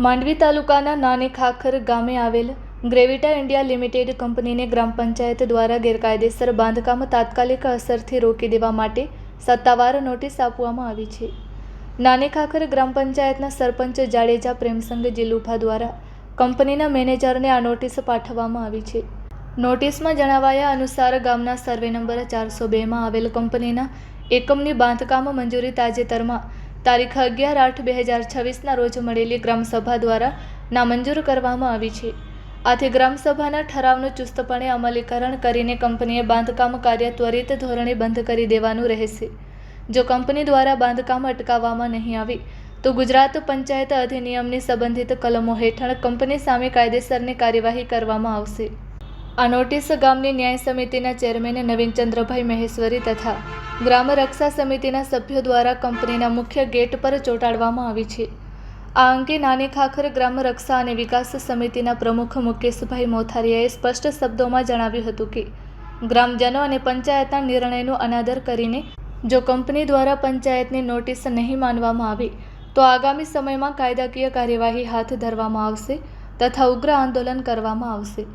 માંડવી તાલુકાના નાની ખાખર ગામે આવેલ ગ્રેવિટા ઇન્ડિયા લિમિટેડ કંપનીને ગ્રામ પંચાયત દ્વારા ગેરકાયદેસર બાંધકામ તાત્કાલિક અસરથી રોકી દેવા માટે સત્તાવાર નોટિસ આપવામાં આવી છે. નાની ખાખર ગ્રામ પંચાયતના સરપંચ જાડેજા પ્રેમસંગ જીલુભા દ્વારા કંપનીના મેનેજરને આ નોટિસ પાઠવવામાં આવી છે. નોટિસમાં જણાવાયા અનુસાર ગામના સર્વે નંબર 402માં આવેલ કંપનીના એકમની બાંધકામ મંજૂરી તાજેતરમાં તારીખ 11/8/2026ના રોજ મળેલી ગ્રામસભા દ્વારા નામંજૂર કરવામાં આવી છે. આથી ગ્રામસભાના ઠરાવનું ચુસ્તપણે અમલીકરણ કરીને કંપનીએ બાંધકામ કાર્ય ત્વરિત ધોરણે બંધ કરી દેવાનું રહેશે. જો કંપની દ્વારા બાંધકામ અટકાવવામાં નહીં આવે તો ગુજરાત પંચાયત અધિનિયમની સંબંધિત કલમો હેઠળ કંપની સામે કાયદેસરની કાર્યવાહી કરવામાં આવશે. આ નોટિસ ગામની ન્યાય સમિતિના ચેરમેન નવીનચંદ્રભાઈ મહેશ્વરી તથા ગ્રામ રક્ષા સમિતિના સભ્યો દ્વારા કંપનીના મુખ્ય ગેટ પર ચોંટાડવામાં આવી છે. આ અંગે નાની ખાખર ગ્રામ રક્ષા અને વિકાસ સમિતિના પ્રમુખ મુકેશભાઈ મોથારિયાએ સ્પષ્ટ શબ્દોમાં જણાવ્યું હતું કે ગ્રામજનો અને પંચાયતના નિર્ણયનો અનાદર કરીને જો કંપની દ્વારા પંચાયતની નોટિસ નહીં માનવામાં આવે તો આગામી સમયમાં કાયદાકીય કાર્યવાહી હાથ ધરવામાં આવશે તથા ઉગ્ર આંદોલન કરવામાં આવશે.